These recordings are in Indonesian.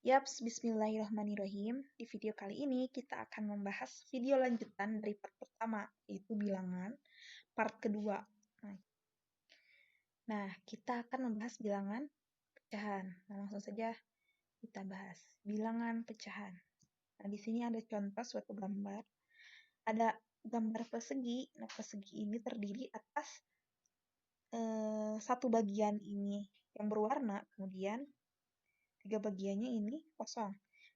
Yaps, bismillahirrahmanirrahim. Di video kali ini kita akan membahas video lanjutan dari part pertama, yaitu bilangan, part kedua. Nah, kita akan membahas bilangan pecahan. Nah, langsung saja kita bahas bilangan pecahan. Nah, di sini ada contoh suatu gambar. Ada gambar persegi. Nah, persegi ini terdiri atas satu bagian ini yang berwarna, kemudian tiga bagiannya ini kosong.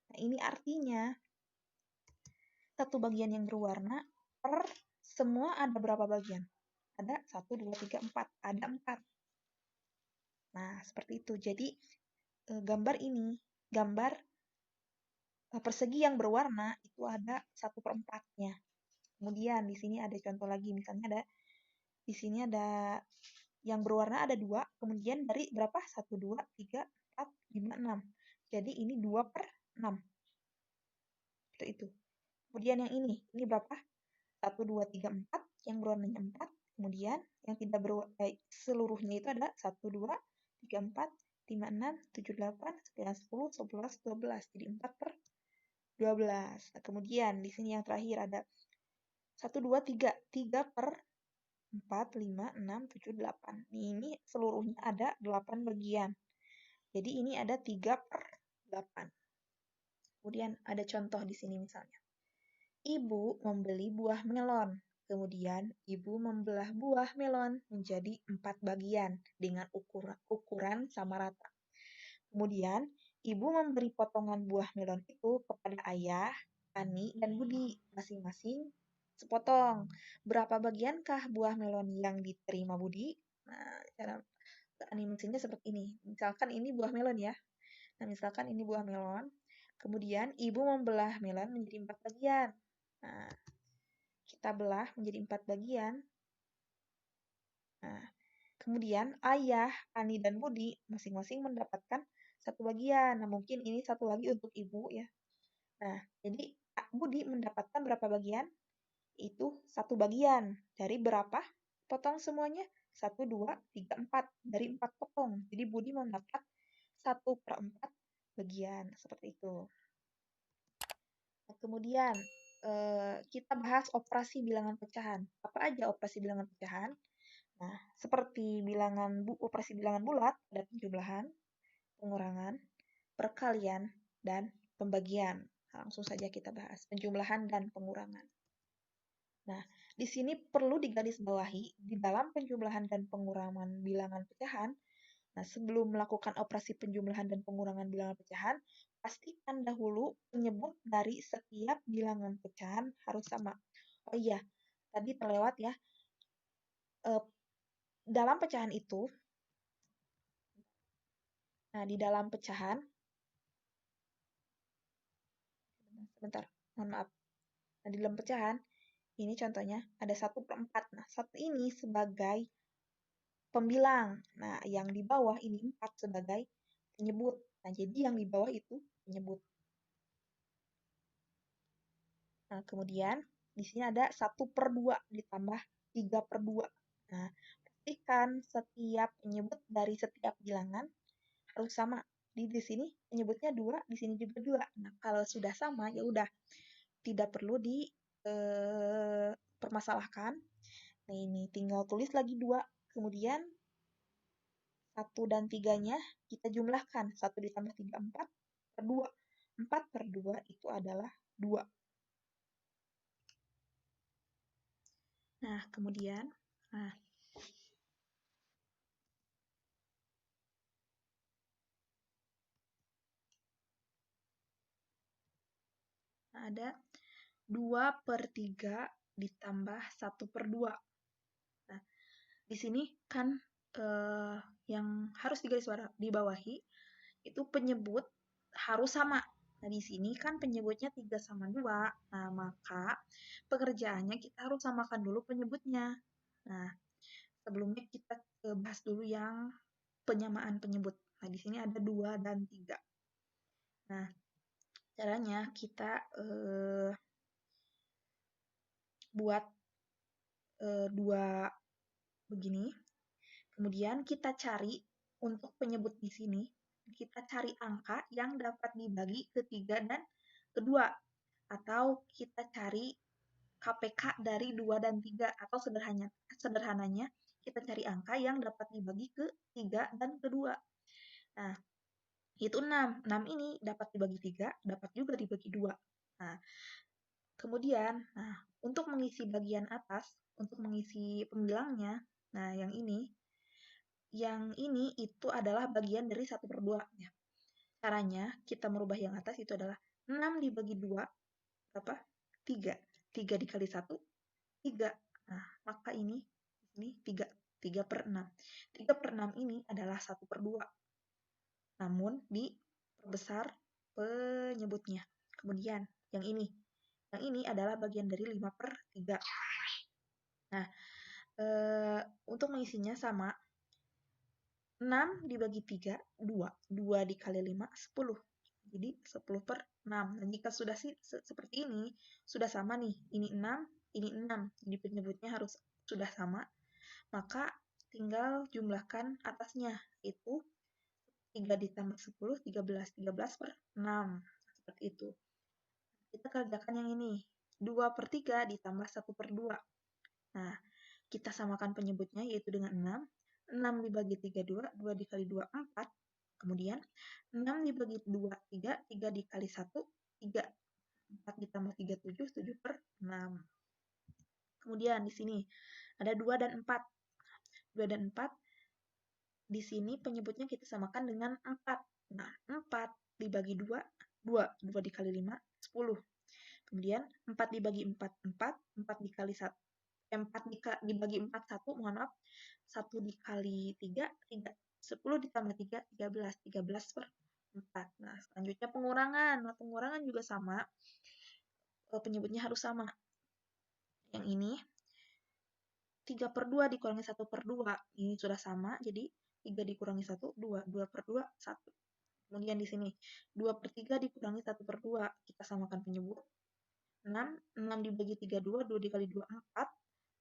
Nah, ini artinya satu bagian yang berwarna per semua ada berapa bagian? Ada 1, 2, 3, 4. Ada 4. Nah, seperti itu. Jadi, gambar ini, gambar persegi yang berwarna itu ada 1/4-nya. Kemudian di sini ada contoh lagi, misalnya di sini ada yang berwarna ada 2, kemudian dari berapa? 1, 2, 3, 4, 5, 6. Jadi ini 2/6. Seperti itu. Kemudian yang ini berapa? 1, 2, 3, 4, yang berwarnanya 4. Kemudian yang tidak seluruhnya itu ada 1, 2, 3, 4, 5, 6, 7, 8, 9, 10, 11, 12. Jadi 4/12. Nah, kemudian di sini yang terakhir ada 1, 2, 3. 3/4, 5, 6, 7, 8. Ini seluruhnya ada 8 bagian. Jadi ini ada 3/8. Kemudian ada contoh di sini misalnya. Ibu membeli buah melon. Kemudian ibu membelah buah melon menjadi 4 bagian dengan ukuran sama rata. Kemudian ibu memberi potongan buah melon itu kepada ayah, Ani, dan Budi masing-masing sepotong. Berapa bagiankah buah melon yang diterima Budi? Nah, cara animasinya seperti ini. Misalkan ini buah melon ya. Nah, misalkan ini buah melon. Kemudian ibu membelah melon menjadi 4 bagian. Nah, kita belah menjadi 4 bagian. Nah, kemudian ayah, Ani, dan Budi masing-masing mendapatkan 1 bagian. Nah, mungkin ini satu lagi untuk ibu ya. Nah, jadi Budi mendapatkan berapa bagian? Itu 1 bagian. Dari berapa? Potong semuanya? 1, 2, 3, 4. Dari 4 potong. Jadi Budi mendapat 1/4 bagian. Seperti itu. Nah, kemudian kita bahas operasi bilangan pecahan. Apa aja operasi bilangan pecahan? Nah, seperti operasi bilangan bulat, ada penjumlahan, pengurangan, perkalian, dan pembagian. Nah, langsung saja kita bahas penjumlahan dan pengurangan. Nah, di sini perlu digarisbawahi, di dalam penjumlahan dan pengurangan bilangan pecahan, nah, sebelum melakukan operasi penjumlahan dan pengurangan bilangan pecahan, pastikan dahulu penyebut dari setiap bilangan pecahan harus sama. Oh iya, tadi terlewat ya. Dalam pecahan itu, nah di dalam pecahan, sebentar, mohon maaf. Nah, di dalam pecahan, ini contohnya ada 1/4. Nah, 1 ini sebagai pembilang. Nah, yang di bawah ini 4 sebagai penyebut. Nah, jadi yang di bawah itu penyebut. Nah, kemudian di sini ada 1/2 ditambah 3/2. Nah, pastikan setiap penyebut dari setiap bilangan harus sama. Di sini penyebutnya 2, di sini juga 2. Nah, kalau sudah sama, ya udah. Tidak perlu dipermasalahkan. Nah, ini tinggal tulis lagi 2. Kemudian 1 dan 3-nya kita jumlahkan. 1 ditambah 3, 4/2. 4/2 itu adalah 2. Nah, kemudian, ada 2/3 ditambah 1/2. Nah, di sini kan yang harus dibawahi itu penyebut harus sama. Nah, di sini kan penyebutnya 3 sama 2. Nah, maka pengerjaannya kita harus samakan dulu penyebutnya. Nah, sebelumnya kita bahas dulu yang penyamaan penyebut. Nah, di sini ada 2 dan 3. Nah, caranya kita buat 2 begini. Kemudian kita cari untuk penyebut di sini. kita cari angka yang dapat dibagi ke 3 dan ke 2. Atau kita cari KPK dari 2 dan 3. Atau sederhananya kita cari angka yang dapat dibagi ke 3 dan ke 2. Nah, itu 6. 6 ini dapat dibagi 3, dapat juga dibagi 2. Nah, kemudian, untuk mengisi bagian atas, untuk mengisi pembilangnya, nah yang ini itu adalah bagian dari 1/2. Ya. Caranya, kita merubah yang atas itu adalah 6 dibagi 2, berapa? 3. 3 dikali 1, 3. Nah, maka ini 3. 3/6. 3/6 ini adalah 1/2. Namun, diperbesar penyebutnya. Kemudian, yang ini adalah bagian dari 5/3. Nah, untuk mengisinya sama, 6 dibagi 3, 2. 2 dikali 5, 10. Jadi 10/6. Dan jika sudah seperti ini, sudah sama nih, ini 6, ini 6. Jadi penyebutnya harus sudah sama. Maka tinggal jumlahkan atasnya, itu 3 ditambah 10, 13. 13/6. Seperti itu. Kita kerjakan yang ini. 2/3 ditambah 1/2. Nah, kita samakan penyebutnya yaitu dengan 6. 6 dibagi 3, 2. 2 dikali 2, 4. Kemudian 6 dibagi 2, 3. 3 dikali 1, 3. 4 ditambah 3, 7. 7/6. Kemudian di sini ada 2 dan 4. 2 dan 4. Di sini penyebutnya kita samakan dengan 4. Nah, 4 dibagi 2, 2. 2 dikali 5, 10. Kemudian 4 dibagi 4, 4. 4 dikali 1. 4 dibagi 4, 1, mohon maaf. 1 dikali 3, 3. 10 ditambah 3, 13. 13/4. Nah, selanjutnya pengurangan. Nah, pengurangan juga sama. Penyebutnya harus sama. Yang ini, 3/2 dikurangi 1/2. Ini sudah sama, jadi 3 dikurangi 1, 2. 2/2, 1. Kemudian di sini, 2/3 dikurangi 1/2. Kita samakan penyebut. 6. 6 dibagi 3, 2. 2 dikali 2, 4.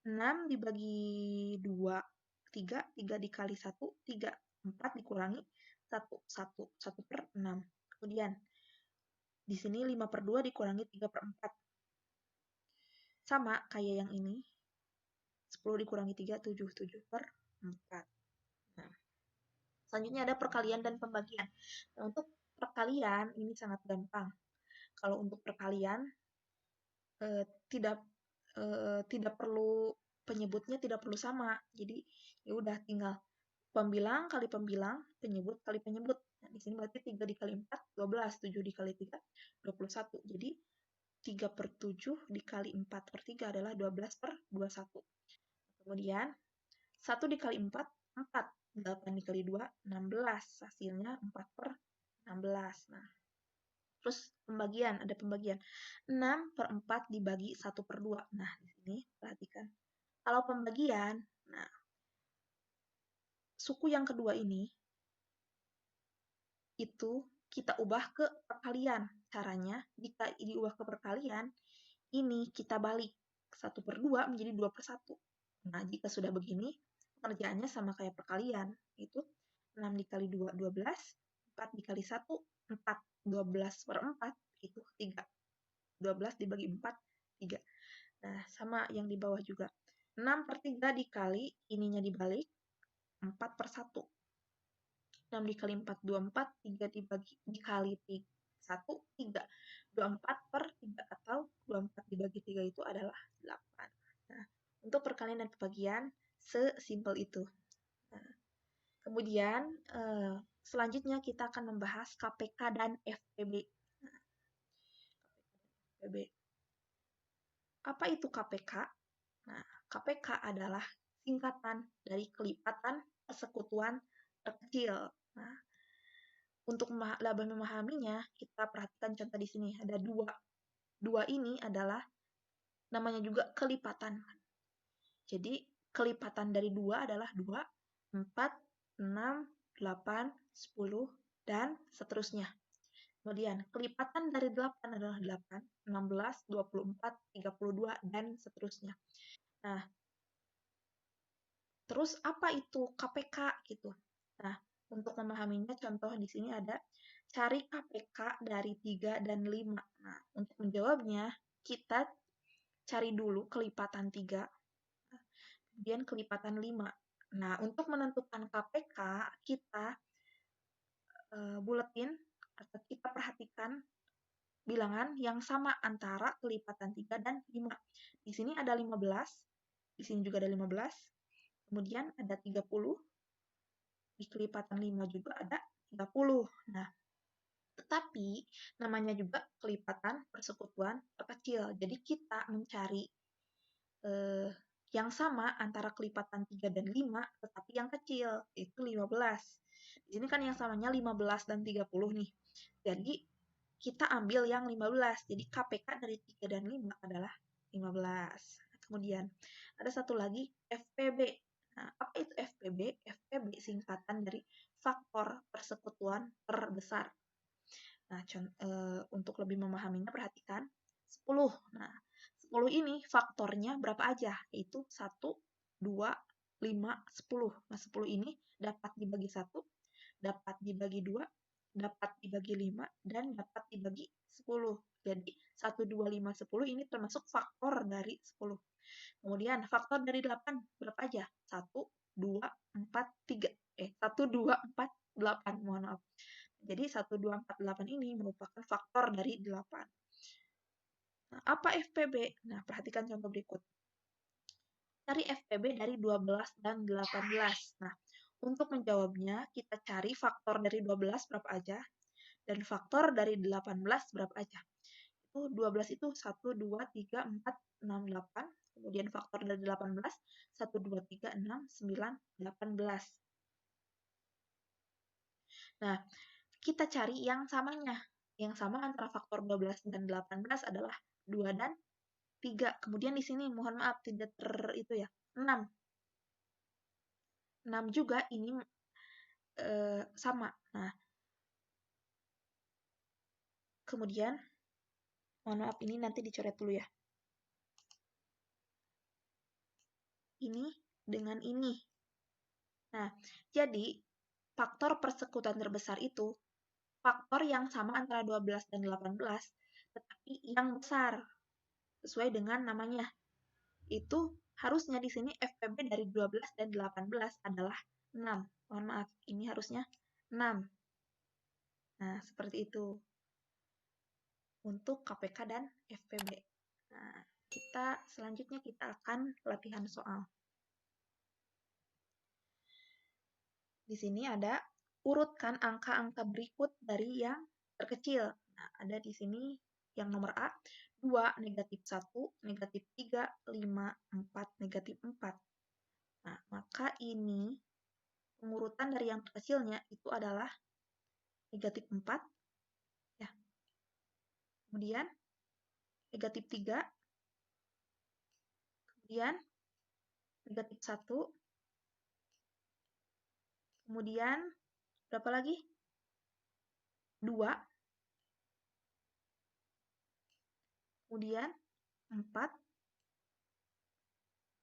6 dibagi 2, 3. 3 dikali 1, 3. 4 dikurangi 1, 1. 1/6. Kemudian, di sini 5/2 dikurangi 3/4. Sama kayak yang ini. 10 dikurangi 3, 7. 7/4. Nah, selanjutnya ada perkalian dan pembagian. Nah, untuk perkalian, ini sangat gampang. Kalau untuk perkalian, tidak perlu penyebutnya tidak perlu sama. Jadi ya udah tinggal pembilang kali pembilang, penyebut kali penyebut. Nah, di sini berarti 3 dikali 4, 12. 7 dikali 3, 21. Jadi 3/7 dikali 4/3 adalah 12/21. Kemudian 1 dikali 4, 4. 8 dikali 2, 16. Hasilnya 4/16. Nah, terus ada pembagian. 6/4 dibagi 1/2. Nah, di sini perhatikan. Kalau pembagian, nah, suku yang kedua ini, itu kita ubah ke perkalian. Caranya, jika diubah ke perkalian, ini kita balik 1/2 menjadi 2/1. Nah, jika sudah begini, pengerjaannya sama kayak perkalian. Itu 6 dikali 2, 12. 4 dikali 1, 4. 12/4 itu 3. 12 dibagi 4, 3. Nah, sama yang di bawah juga. 6/3 dikali, ininya dibalik, 4/1. 6 dikali 4, 24. 3 dikali 1, 3. 24/3 atau 24 dibagi 3 itu adalah 8. Nah, untuk perkalian dan pembagian, sesimpel itu. Nah, kemudian, selanjutnya kita akan membahas KPK dan FPB. Nah, FPB. Apa itu KPK? Nah, KPK adalah singkatan dari kelipatan persekutuan terkecil. Nah, untuk lebih memahaminya, kita perhatikan contoh di sini. Ada 2. 2 ini adalah namanya juga kelipatan. Jadi, kelipatan dari 2 adalah 2, 4, 6, 8, 10, dan seterusnya. Kemudian, kelipatan dari 8 adalah 8, 16, 24, 32, dan seterusnya. Nah, terus apa itu KPK gitu? Nah, Untuk memahaminya, contoh di sini ada cari KPK dari 3 dan 5. Nah, untuk menjawabnya, kita cari dulu kelipatan 3, kemudian kelipatan 5. Nah, untuk menentukan KPK, kita buletin atau kita perhatikan bilangan yang sama antara kelipatan 3 dan 5. Di sini ada 15, di sini juga ada 15, kemudian ada 30, di kelipatan 5 juga ada 30. Nah, tetapi namanya juga kelipatan persekutuan terkecil. Jadi kita mencari yang sama antara kelipatan 3 dan 5, tetapi yang kecil, yaitu 15. Di sini kan yang samanya 15 dan 30 nih. Jadi kita ambil yang 15. Jadi KPK dari 3 dan 5 adalah 15. Kemudian ada satu lagi FPB. Nah, apa itu FPB? FPB singkatan dari faktor persekutuan terbesar. Nah, untuk lebih memahaminya perhatikan 10. Nah, 10 ini faktornya berapa aja? Yaitu 1, 2, 5, 10. Nah, 10 ini dapat dibagi 1, dapat dibagi 2, dapat dibagi 5, dan dapat dibagi 10. Jadi, 1, 2, 5, 10 ini termasuk faktor dari 10. Kemudian, faktor dari 8 berapa aja? 1, 2, 4, 3. 1, 2, 4, 8. Mohon maaf. Jadi 1, 2, 4, 8 ini merupakan faktor dari 8. Nah, apa FPB? Nah, perhatikan contoh berikut. Cari FPB dari 12 dan 18. Nah, untuk menjawabnya, kita cari faktor dari 12 berapa aja, dan faktor dari 18 berapa aja. Itu 12 itu 1, 2, 3, 4, 6, 8. Kemudian faktor dari 18, 1, 2, 3, 6, 9, 18. Nah, kita cari yang samanya. Yang sama antara faktor 12 dan 18 adalah 2 dan 3. Kemudian di sini, mohon maaf, tidak itu ya, 6. 6 juga ini sama. Nah, kemudian, mohon maaf, ini nanti dicoret dulu ya. Ini dengan ini. Nah, jadi faktor persekutuan terbesar itu faktor yang sama antara 12 dan 18, tetapi yang besar, sesuai dengan namanya. Itu harusnya di sini FPB dari 12 dan 18 adalah 6. Mohon maaf, ini harusnya 6. Nah, seperti itu untuk KPK dan FPB. Nah, selanjutnya kita akan latihan soal. Di sini ada urutkan angka-angka berikut dari yang terkecil. Nah, ada di sini yang nomor A, 2, negatif 1, negatif 3, 5, 4, negatif 4. Nah, maka ini pengurutan dari yang terkecilnya itu adalah negatif 4. Ya. Kemudian negatif 3. Kemudian negatif 1. Kemudian berapa lagi? 2. Kemudian 4.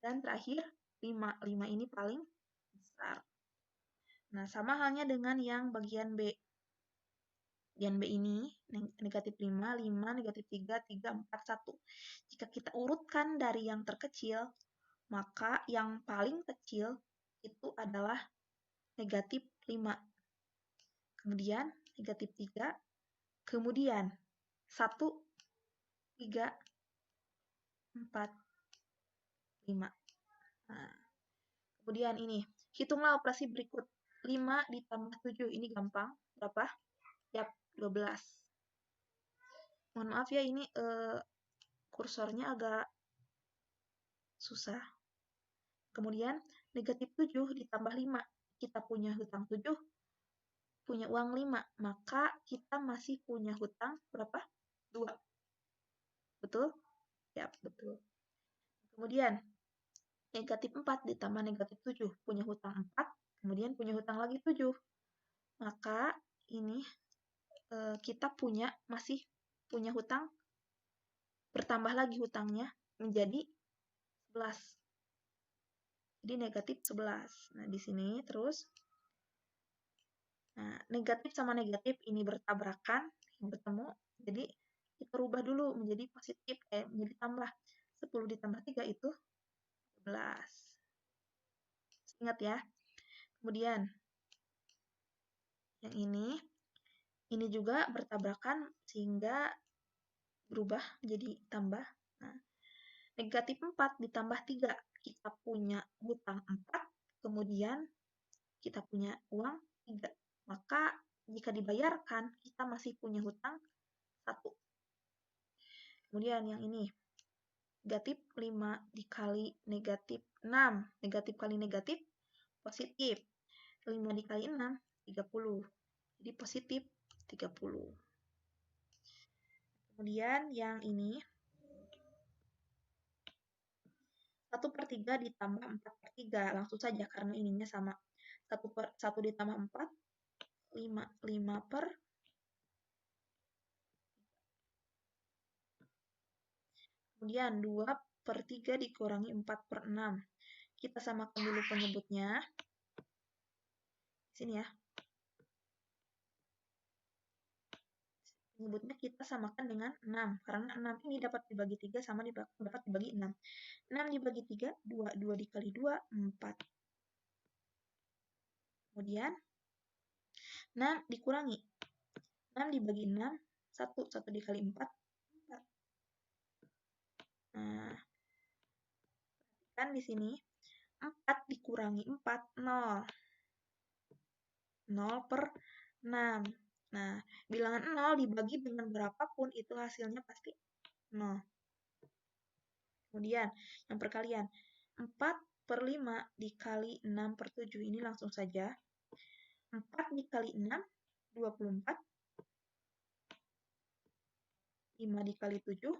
Dan terakhir 5. 5 ini paling besar. Nah, sama halnya dengan yang bagian B. Bagian B ini negatif 5, 5, negatif 3, 3, 4, 1. Jika kita urutkan dari yang terkecil, maka yang paling kecil itu adalah negatif 5. Kemudian negatif 3, kemudian 1, 3, 4, 5. Nah, kemudian ini, hitunglah operasi berikut. 5 ditambah 7, ini gampang. Berapa? Yap, 12. Mohon maaf ya, ini kursornya agak susah. Kemudian, negatif 7 ditambah 5. Kita punya hutang 7, punya uang 5. Maka kita masih punya hutang berapa? 2. Betul? Yap, betul. Kemudian, negatif 4 ditambah negatif 7. Punya hutang 4, kemudian punya hutang lagi 7. Maka ini kita masih punya hutang, bertambah lagi hutangnya menjadi 11. Jadi negatif 11. Nah, di sini terus Nah, negatif sama negatif ini bertabrakan, bertemu, jadi kita rubah dulu menjadi positif, menjadi tambah. 10 ditambah 3 itu 11. Ingat ya. Kemudian, yang ini juga bertabrakan sehingga berubah menjadi tambah. Nah, negatif 4 ditambah 3, kita punya hutang 4, kemudian kita punya uang 3. Maka jika dibayarkan, kita masih punya hutang 1. Kemudian yang ini, negatif 5 dikali negatif 6. Negatif kali negatif, positif. 5 dikali 6, 30. Jadi positif 30. Kemudian yang ini, 1/3 ditambah 4/3. Langsung saja karena ininya sama. 1 ditambah 4, 5. 5 per. Kemudian 2/3 dikurangi 4/6. Kita samakan dulu penyebutnya. Sini ya. Penyebutnya kita samakan dengan 6. Karena 6 ini dapat dibagi 3 sama dapat dibagi 6. 6 dibagi 3, 2. 2 dikali 2, 4. Kemudian 6 dikurangi. 6 dibagi 6, 1. 1 dikali 4, 4. Nah, perhatikan di sini. 4 dikurangi 4, 0. 0 per 6. Nah, bilangan 0 dibagi dengan berapapun itu hasilnya pasti 0. Kemudian, yang perkalian. 4/5 dikali 6/7. Ini langsung saja. 4 dikali 6, 24. 5 dikali 7,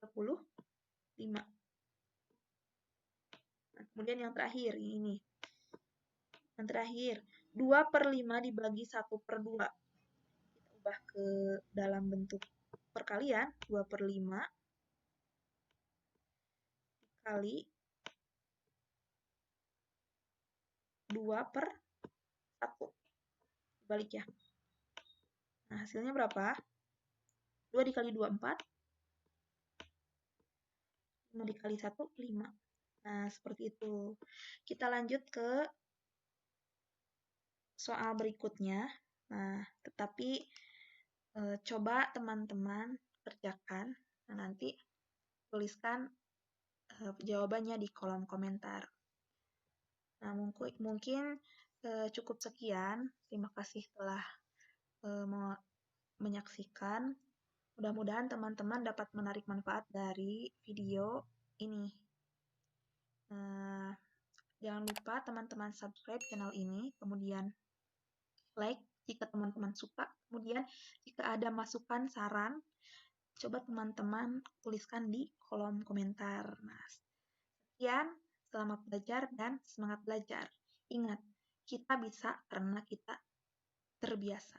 35. Nah, kemudian yang terakhir, ini. Yang terakhir, 2/5 dibagi 1/2. Kita ubah ke dalam bentuk perkalian. 2/5 dikali 2/1. Balik ya. Nah, hasilnya berapa? 2 dikali 2, 4. 5 dikali 1, 5. Nah, seperti itu. Kita lanjut ke soal berikutnya. Nah, tetapi coba teman-teman kerjakan. Nah, nanti tuliskan jawabannya di kolom komentar. Nah, mungkin cukup sekian. Terima kasih telah menyaksikan. Mudah-mudahan teman-teman dapat menarik manfaat dari video ini. Jangan lupa teman-teman subscribe channel ini, kemudian like jika teman-teman suka, kemudian jika ada masukan, saran, coba teman-teman tuliskan di kolom komentar. Nah, sekian, selamat belajar dan semangat belajar. Ingat, kita bisa karena kita terbiasa.